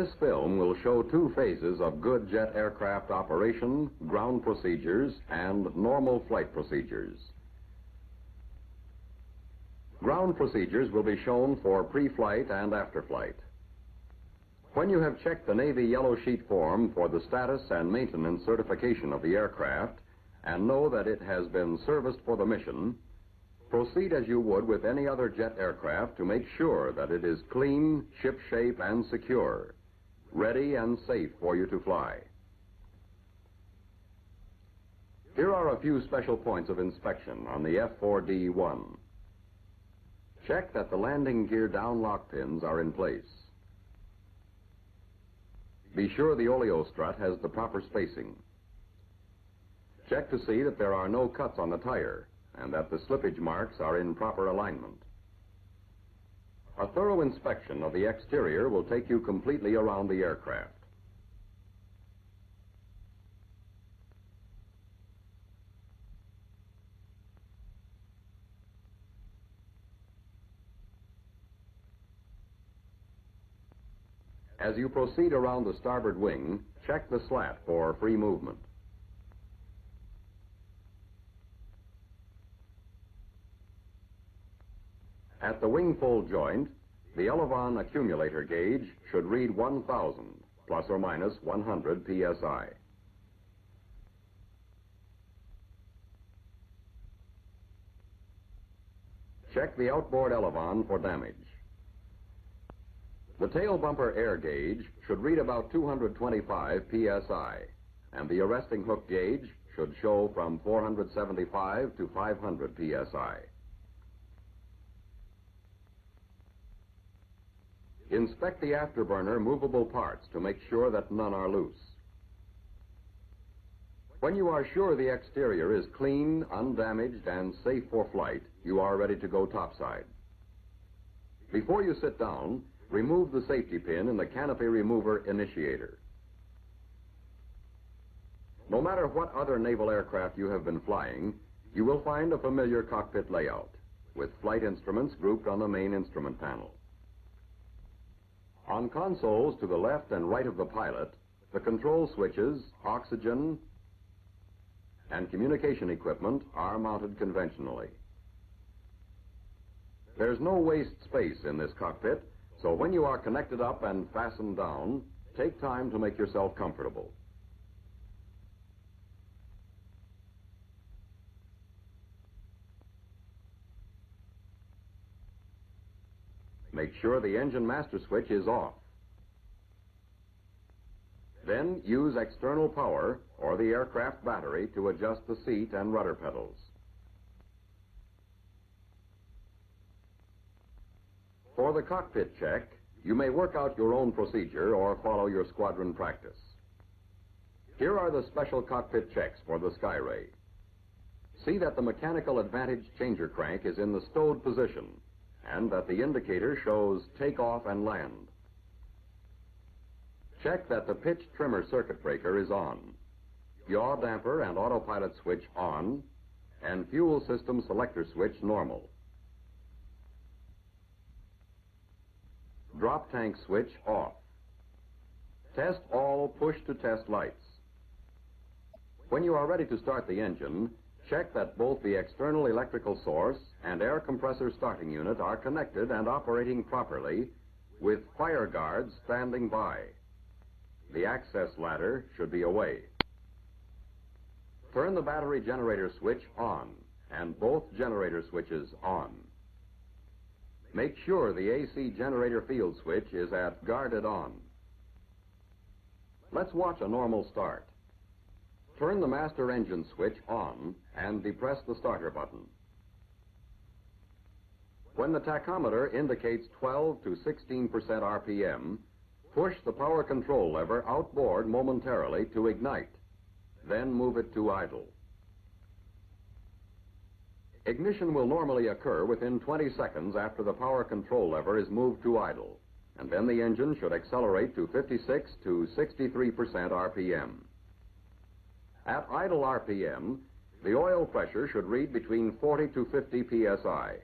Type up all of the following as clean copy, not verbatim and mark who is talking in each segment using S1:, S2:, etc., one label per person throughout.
S1: This film will show two phases of good jet aircraft operation, ground procedures, and normal flight procedures. Ground procedures will be shown for pre-flight and after-flight. When you have checked the Navy yellow sheet form for the status and maintenance certification of the aircraft and know that it has been serviced for the mission, proceed as you would with any other jet aircraft to make sure that it is clean, shipshape, and secure, ready and safe for you to fly. Here are a few special points of inspection on the F4D-1. Check that the landing gear down lock pins are in place. Be sure the oleo strut has the proper spacing. Check to see that there are no cuts on the tire and that the slippage marks are in proper alignment. A thorough inspection of the exterior will take you completely around the aircraft. As you proceed around the starboard wing, check the slat for free movement. At the wing fold joint, the elevon accumulator gauge should read 1,000, plus or minus 100 psi. Check the outboard elevon for damage. The tail bumper air gauge should read about 225 psi, and the arresting hook gauge should show from 475 to 500 psi. Inspect the afterburner movable parts to make sure that none are loose. When you are sure the exterior is clean, undamaged, and safe for flight, you are ready to go topside. Before you sit down, remove the safety pin in the canopy remover initiator. No matter what other naval aircraft you have been flying, you will find a familiar cockpit layout, with flight instruments grouped on the main instrument panel. On consoles to the left and right of the pilot, the control switches, oxygen, and communication equipment are mounted conventionally. There's no waste space in this cockpit, so when you are connected up and fastened down, take time to make yourself comfortable. Make sure the engine master switch is off. Then use external power or the aircraft battery to adjust the seat and rudder pedals. For the cockpit check, you may work out your own procedure or follow your squadron practice. Here are the special cockpit checks for the Skyray. See that the mechanical advantage changer crank is in the stowed position and that the indicator shows takeoff and land. Check that the pitch trimmer circuit breaker is on, yaw damper and autopilot switch on, and fuel system selector switch normal. Drop tank switch off. Test all push-to-test lights. When you are ready to start the engine, check that both the external electrical source and air compressor starting unit are connected and operating properly, with fire guards standing by. The access ladder should be away. Turn the battery generator switch on and both generator switches on. Make sure the AC generator field switch is at guarded on. Let's watch a normal start. Turn the master engine switch on and depress the starter button. When the tachometer indicates 12 to 16% RPM, push the power control lever outboard momentarily to ignite, then move it to idle. Ignition will normally occur within 20 seconds after the power control lever is moved to idle, and then the engine should accelerate to 56 to 63% RPM. At idle RPM, the oil pressure should read between 40 to 50 psi.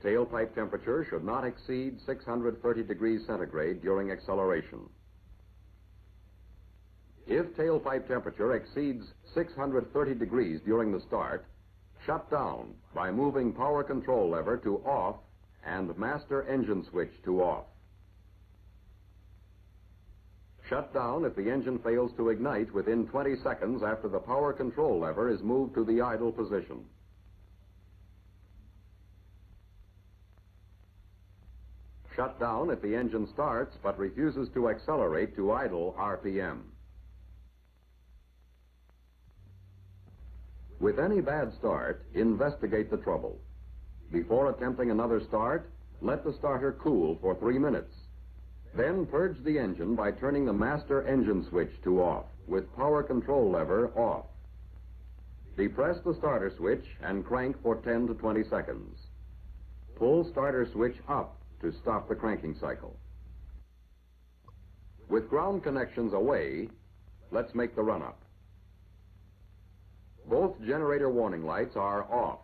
S1: Tailpipe temperature should not exceed 630 degrees centigrade during acceleration. If tailpipe temperature exceeds 630 degrees during the start, shut down by moving power control lever to off and master engine switch to off. Shut down if the engine fails to ignite within 20 seconds after the power control lever is moved to the idle position. Shut down if the engine starts but refuses to accelerate to idle RPM. With any bad start, investigate the trouble. Before attempting another start, let the starter cool for 3 minutes. Then purge the engine by turning the master engine switch to off, with power control lever off. Depress the starter switch and crank for 10 to 20 seconds. Pull starter switch up to stop the cranking cycle. With ground connections away, let's make the run-up. Both generator warning lights are off.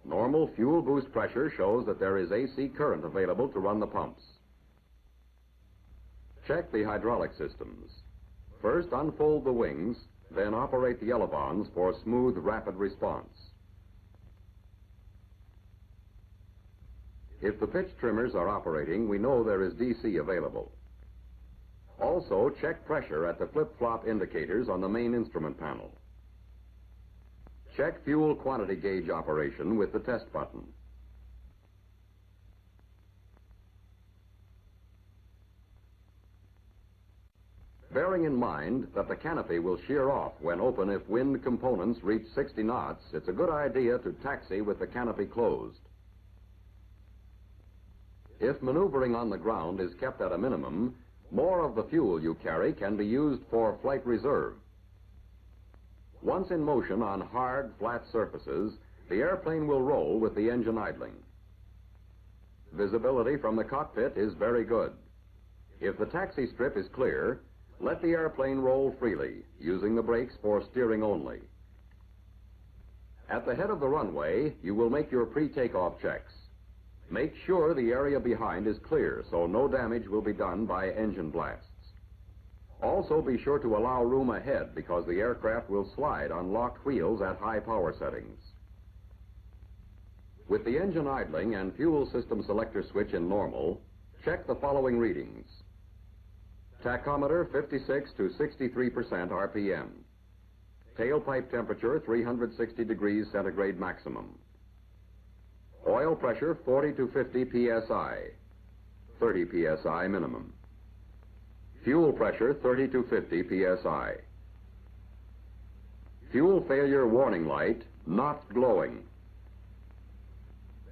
S1: Normal fuel boost pressure shows that there is AC current available to run the pumps. Check the hydraulic systems. First, unfold the wings, then operate the elevons for smooth, rapid response. If the pitch trimmers are operating, we know there is DC available. Also, check pressure at the flip-flop indicators on the main instrument panel. Check fuel quantity gauge operation with the test button. Bearing in mind that the canopy will shear off when open if wind components reach 60 knots, it's a good idea to taxi with the canopy closed. If maneuvering on the ground is kept at a minimum, more of the fuel you carry can be used for flight reserve. Once in motion on hard, flat surfaces, the airplane will roll with the engine idling. Visibility from the cockpit is very good. If the taxi strip is clear, let the airplane roll freely, using the brakes for steering only. At the head of the runway, you will make your pre-takeoff checks. Make sure the area behind is clear so no damage will be done by engine blasts. Also be sure to allow room ahead because the aircraft will slide on locked wheels at high power settings. With the engine idling and fuel system selector switch in normal, check the following readings. Tachometer 56 to 63% RPM. Tailpipe temperature 360 degrees centigrade maximum. Oil pressure 40 to 50 psi, 30 psi minimum. Fuel pressure 30 to 50 psi. Fuel failure warning light not glowing.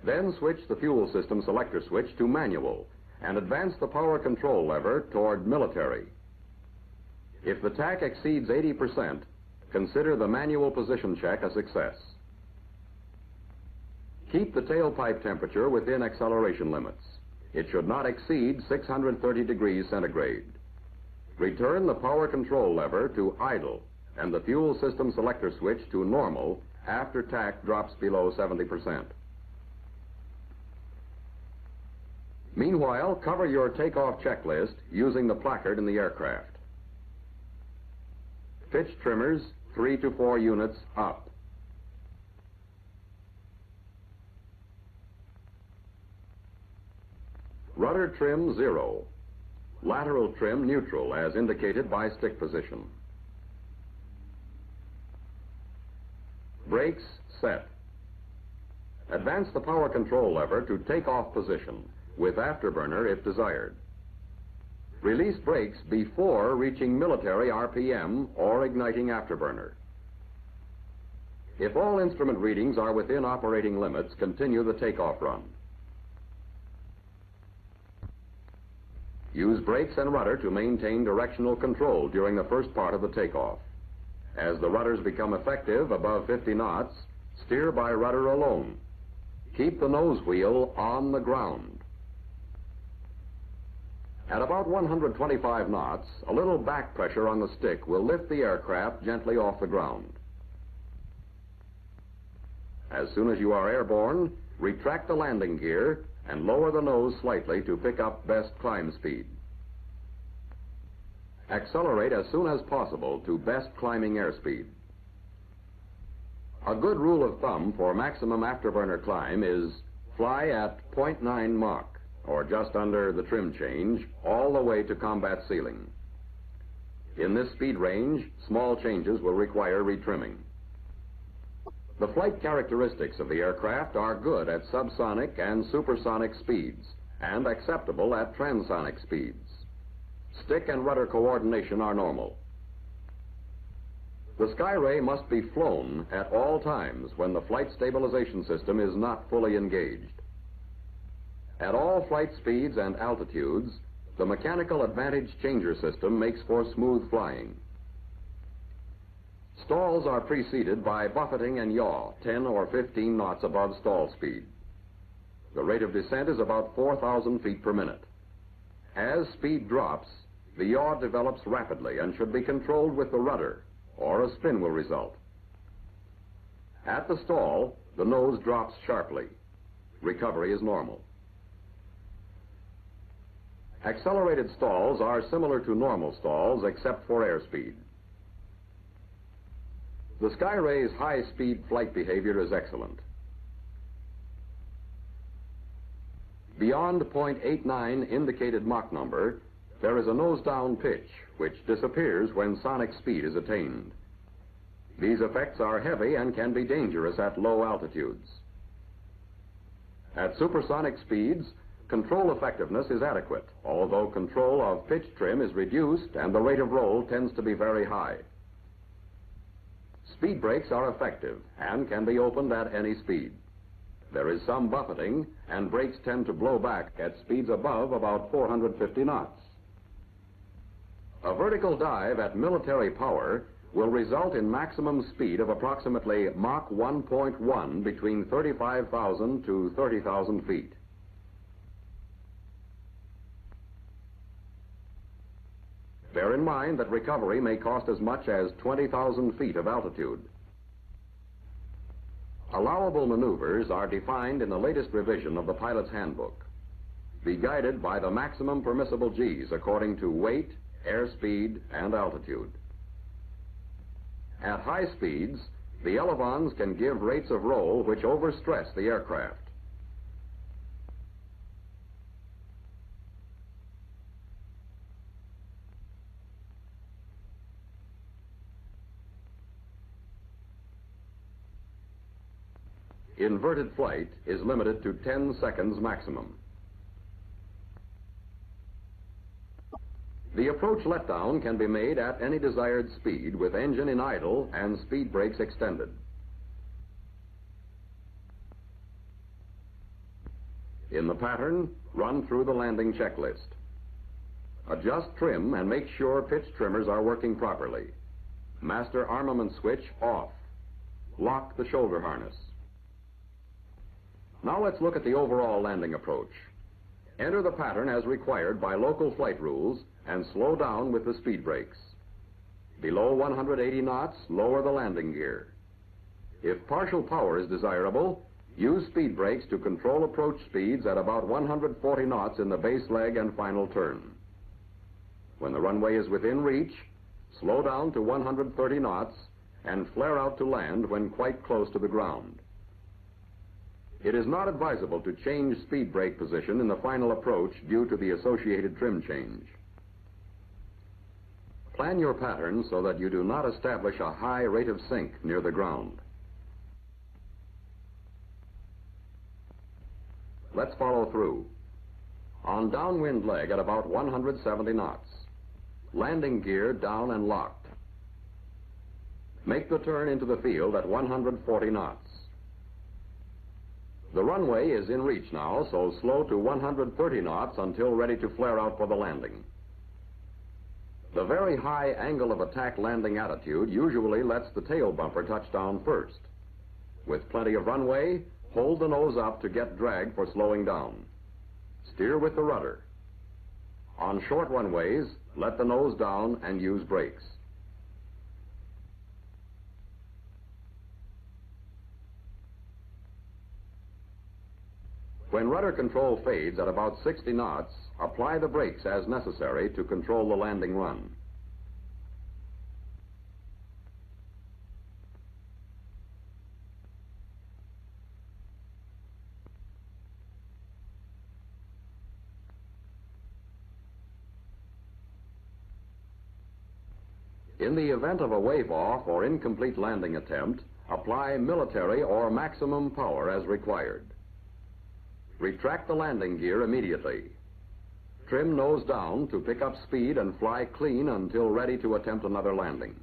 S1: Then switch the fuel system selector switch to manual and advance the power control lever toward military. If the TAC exceeds 80%, consider the manual position check a success. Keep the tailpipe temperature within acceleration limits. It should not exceed 630 degrees centigrade. Return the power control lever to idle and the fuel system selector switch to normal after TAC drops below 70%. Meanwhile, cover your takeoff checklist using the placard in the aircraft. Pitch trimmers 3 to 4 units up. Rudder trim 0. Lateral trim neutral as indicated by stick position. Brakes set. Advance the power control lever to takeoff position with afterburner if desired. Release brakes before reaching military RPM or igniting afterburner. If all instrument readings are within operating limits, continue the takeoff run. Use brakes and rudder to maintain directional control during the first part of the takeoff. As the rudders become effective above 50 knots, steer by rudder alone. Keep the nose wheel on the ground. At about 125 knots, a little back pressure on the stick will lift the aircraft gently off the ground. As soon as you are airborne, retract the landing gear and lower the nose slightly to pick up best climb speed. Accelerate as soon as possible to best climbing airspeed. A good rule of thumb for maximum afterburner climb is fly at 0.9 Mach, or just under the trim change, all the way to combat ceiling. In this speed range, small changes will require retrimming. The flight characteristics of the aircraft are good at subsonic and supersonic speeds and acceptable at transonic speeds. Stick and rudder coordination are normal. The Skyray must be flown at all times when the flight stabilization system is not fully engaged. At all flight speeds and altitudes, the mechanical advantage changer system makes for smooth flying. Stalls are preceded by buffeting and yaw, 10 or 15 knots above stall speed. The rate of descent is about 4,000 feet per minute. As speed drops, the yaw develops rapidly and should be controlled with the rudder, or a spin will result. At the stall, the nose drops sharply. Recovery is normal. Accelerated stalls are similar to normal stalls except for airspeed. The Skyray's high-speed flight behavior is excellent. Beyond 0.89 indicated Mach number, there is a nose-down pitch, which disappears when sonic speed is attained. These effects are heavy and can be dangerous at low altitudes. At supersonic speeds, control effectiveness is adequate, although control of pitch trim is reduced and the rate of roll tends to be very high. Speed brakes are effective and can be opened at any speed. There is some buffeting, and brakes tend to blow back at speeds above about 450 knots. A vertical dive at military power will result in maximum speed of approximately Mach 1.1 between 35,000 to 30,000 feet. Bear in mind that recovery may cost as much as 20,000 feet of altitude. Allowable maneuvers are defined in the latest revision of the pilot's handbook. Be guided by the maximum permissible G's according to weight, airspeed, and altitude. At high speeds, the elevons can give rates of roll which overstress the aircraft. Inverted flight is limited to 10 seconds maximum. The approach letdown can be made at any desired speed with engine in idle and speed brakes extended. In the pattern, run through the landing checklist. Adjust trim and make sure pitch trimmers are working properly. Master armament switch off. Lock the shoulder harness. Now let's look at the overall landing approach. Enter the pattern as required by local flight rules and slow down with the speed brakes. Below 180 knots, lower the landing gear. If partial power is desirable, use speed brakes to control approach speeds at about 140 knots in the base leg and final turn. When the runway is within reach, slow down to 130 knots and flare out to land when quite close to the ground. It is not advisable to change speed brake position in the final approach due to the associated trim change. Plan your pattern so that you do not establish a high rate of sink near the ground. Let's follow through. On downwind leg at about 170 knots. Landing gear down and locked. Make the turn into the field at 140 knots. The runway is in reach now, so slow to 130 knots until ready to flare out for the landing. The very high angle of attack landing attitude usually lets the tail bumper touch down first. With plenty of runway, hold the nose up to get drag for slowing down. Steer with the rudder. On short runways, let the nose down and use brakes. When rudder control fades at about 60 knots, apply the brakes as necessary to control the landing run. In the event of a wave-off or incomplete landing attempt, apply military or maximum power as required. Retract the landing gear immediately. Trim nose down to pick up speed and fly clean until ready to attempt another landing.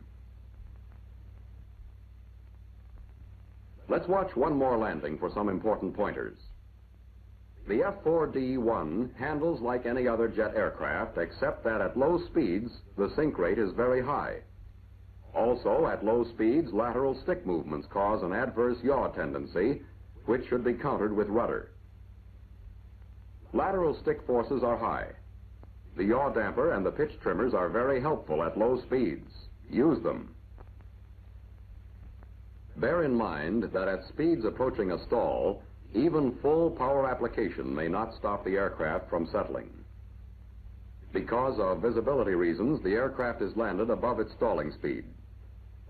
S1: Let's watch one more landing for some important pointers. The F4D-1 handles like any other jet aircraft, except that at low speeds, the sink rate is very high. Also, at low speeds, lateral stick movements cause an adverse yaw tendency, which should be countered with rudder. Lateral stick forces are high. The yaw damper and the pitch trimmers are very helpful at low speeds. Use them. Bear in mind that at speeds approaching a stall, even full power application may not stop the aircraft from settling. Because of visibility reasons, the aircraft is landed above its stalling speed.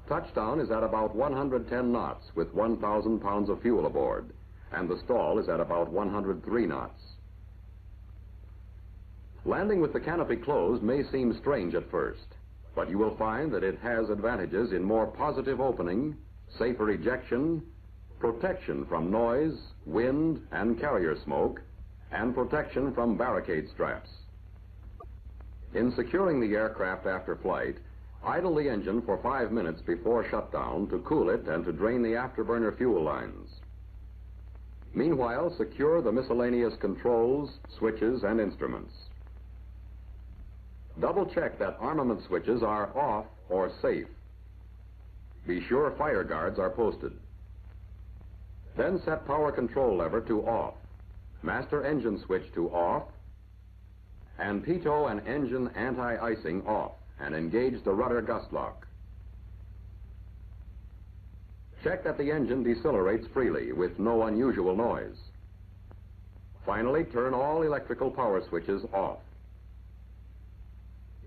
S1: Touchdown is at about 110 knots with 1,000 pounds of fuel aboard, and the stall is at about 103 knots. Landing with the canopy closed may seem strange at first, but you will find that it has advantages in more positive opening, safer ejection, protection from noise, wind, and carrier smoke, and protection from barricade straps. In securing the aircraft after flight, idle the engine for 5 minutes before shutdown to cool it and to drain the afterburner fuel lines. Meanwhile, secure the miscellaneous controls, switches, and instruments. Double-check that armament switches are off or safe. Be sure fire guards are posted. Then set power control lever to off, master engine switch to off, and pitot and engine anti-icing off, and engage the rudder gust lock. Check that the engine decelerates freely with no unusual noise. Finally, turn all electrical power switches off.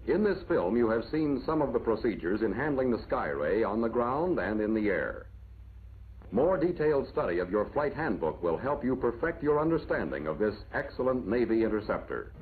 S1: In this film, you have seen some of the procedures in handling the Skyray on the ground and in the air. More detailed study of your flight handbook will help you perfect your understanding of this excellent Navy interceptor.